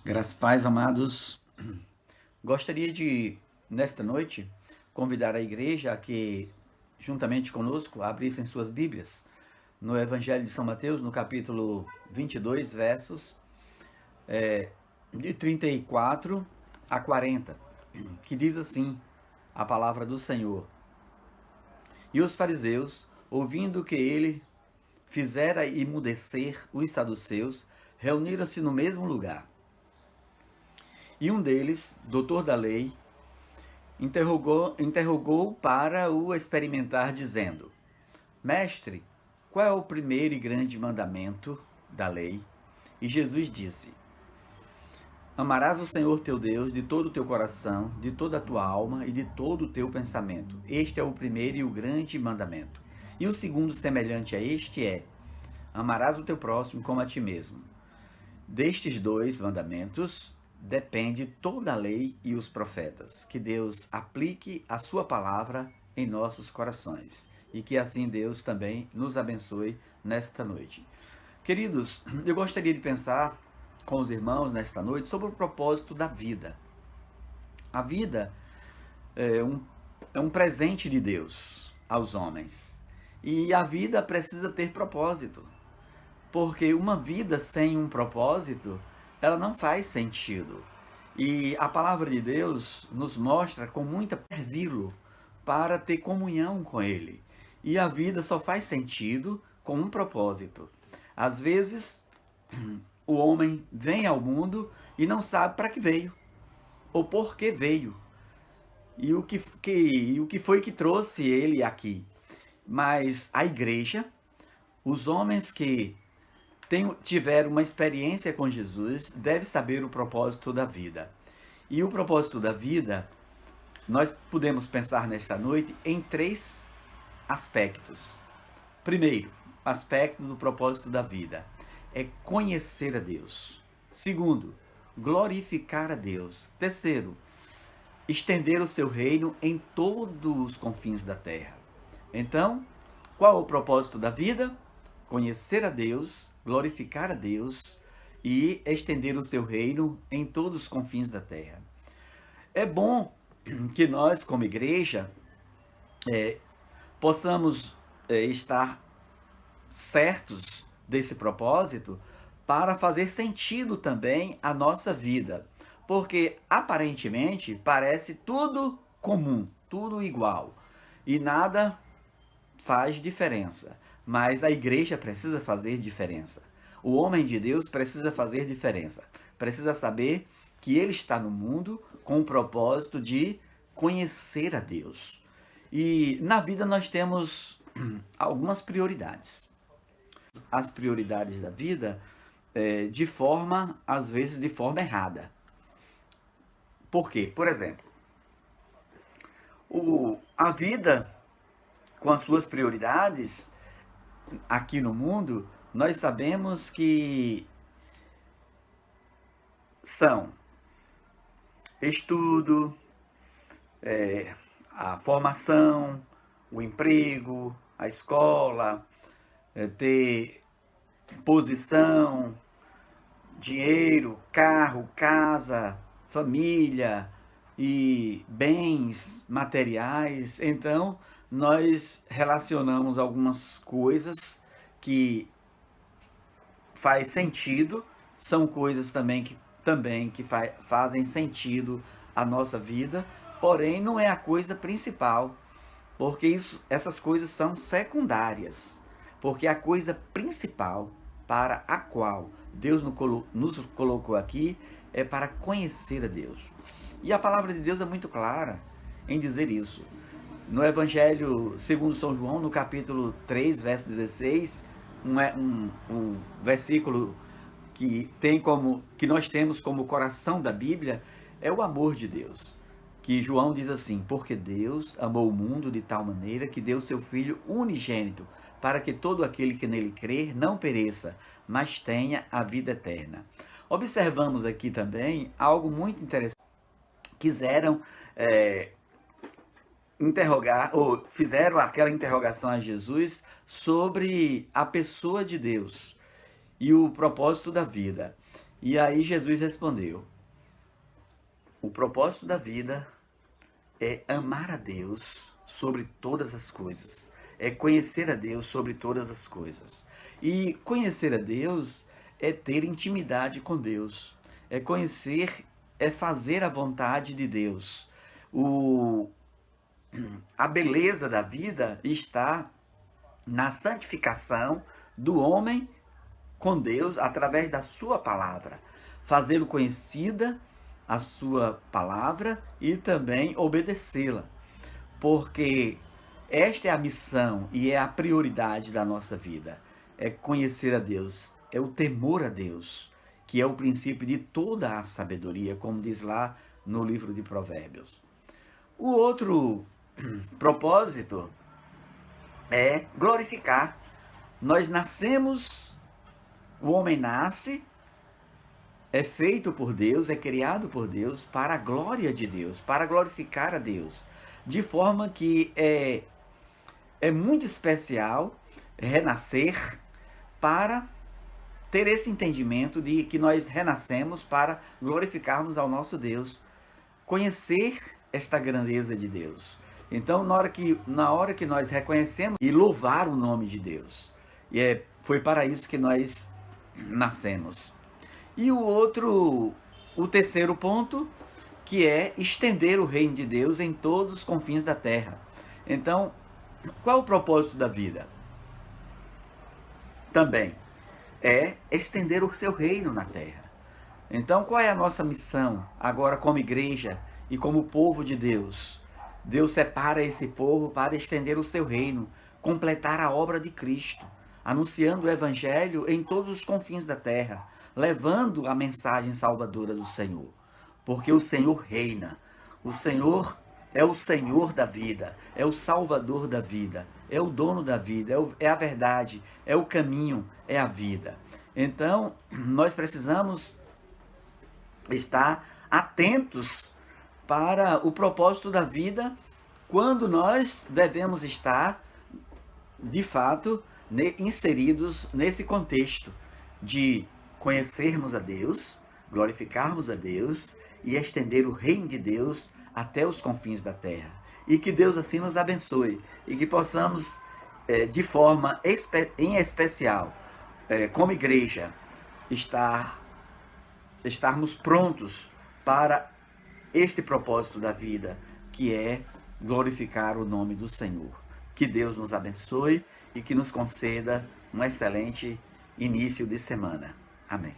Graças a paz, amados. Gostaria de, nesta noite, convidar a igreja a que, juntamente conosco, abrissem suas Bíblias no Evangelho de São Mateus, no capítulo 22, versos de 34 a 40, que diz assim a palavra do Senhor. E os fariseus, ouvindo que ele fizera emudecer os saduceus, reuniram-se no mesmo lugar. E um deles, doutor da lei, interrogou para o experimentar, dizendo: Mestre, qual é o primeiro e grande mandamento da lei? E Jesus disse: Amarás o Senhor teu Deus de todo o teu coração, de toda a tua alma e de todo o teu pensamento. Este é o primeiro e o grande mandamento. E o segundo, semelhante a este, é: Amarás o teu próximo como a ti mesmo. Destes dois mandamentos depende toda a lei e os profetas. Que Deus aplique a sua palavra em nossos corações e que assim Deus também nos abençoe nesta noite. Queridos, eu gostaria de pensar com os irmãos nesta noite sobre o propósito da vida. A vida é um presente de Deus aos homens e a vida precisa ter propósito. Porque uma vida sem um propósito, ela não faz sentido. E a palavra de Deus nos mostra com muita servi-lo para ter comunhão com Ele. E a vida só faz sentido com um propósito. Às vezes, o homem vem ao mundo e não sabe para que veio, ou por que veio, e o que foi que trouxe ele aqui. Mas a igreja, os homens que tiveram uma experiência com Jesus, deve saber o propósito da vida. E o propósito da vida, nós podemos pensar nesta noite em três aspectos. Primeiro, aspecto do propósito da vida é conhecer a Deus. Segundo, glorificar a Deus. Terceiro, estender o seu reino em todos os confins da terra. Então, qual é o propósito da vida? Conhecer a Deus, glorificar a Deus e estender o seu reino em todos os confins da terra. É bom que nós, como igreja, possamos estar certos desse propósito para fazer sentido também a nossa vida. Porque aparentemente parece tudo comum, tudo igual e nada faz diferença. Mas a igreja precisa fazer diferença. O homem de Deus precisa fazer diferença. Precisa saber que ele está no mundo com o propósito de conhecer a Deus. E na vida nós temos algumas prioridades. As prioridades da vida de forma, às vezes, de forma errada. Por quê? Por exemplo, a vida com as suas prioridades aqui no mundo, nós sabemos que são estudo, a formação, o emprego, a escola, ter posição, dinheiro, carro, casa, família e bens materiais. Então, nós relacionamos algumas coisas que faz sentido, são coisas também que fazem sentido à nossa vida, porém não é a coisa principal, porque essas coisas são secundárias, porque a coisa principal para a qual Deus nos colocou aqui é para conhecer a Deus. E a palavra de Deus é muito clara em dizer isso. No Evangelho segundo São João, no capítulo 3, verso 16, um versículo que nós temos como coração da Bíblia, é o amor de Deus. Que João diz assim: porque Deus amou o mundo de tal maneira que deu seu Filho unigênito, para que todo aquele que nele crer não pereça, mas tenha a vida eterna. Observamos aqui também algo muito interessante. Quiseram interrogar, ou fizeram aquela interrogação a Jesus sobre a pessoa de Deus e o propósito da vida. E aí Jesus respondeu: o propósito da vida é amar a Deus sobre todas as coisas, é conhecer a Deus sobre todas as coisas. E conhecer a Deus é ter intimidade com Deus, é conhecer, é fazer a vontade de Deus. A beleza da vida está na santificação do homem com Deus através da sua palavra, fazê-lo conhecida a sua palavra e também obedecê-la, porque esta é a missão e é a prioridade da nossa vida, é conhecer a Deus, é o temor a Deus, que é o princípio de toda a sabedoria, como diz lá no livro de Provérbios. O outro propósito é glorificar. Nós nascemos, o homem nasce, é feito por Deus, é criado por Deus para a glória de Deus, para glorificar a Deus. De forma que é muito especial renascer para ter esse entendimento de que nós renascemos para glorificarmos ao nosso Deus, conhecer esta grandeza de Deus. Então, na hora que nós reconhecemos e louvar o nome de Deus, foi para isso que nós nascemos. E o terceiro ponto, que é estender o reino de Deus em todos os confins da terra. Então, qual é o propósito da vida? Também é estender o seu reino na terra. Então, qual é a nossa missão agora como igreja e como povo de Deus? Deus separa esse povo para estender o seu reino, completar a obra de Cristo, anunciando o evangelho em todos os confins da terra, levando a mensagem salvadora do Senhor. Porque o Senhor reina. O Senhor é o Senhor da vida, é o Salvador da vida, é o dono da vida, é a verdade, é o caminho, é a vida. Então, nós precisamos estar atentos para o propósito da vida, quando nós devemos estar, de fato, inseridos nesse contexto de conhecermos a Deus, glorificarmos a Deus e estender o reino de Deus até os confins da terra. E que Deus assim nos abençoe e que possamos, de forma em especial, como igreja, estarmos prontos para este propósito da vida, que é glorificar o nome do Senhor. Que Deus nos abençoe e que nos conceda um excelente início de semana. Amém.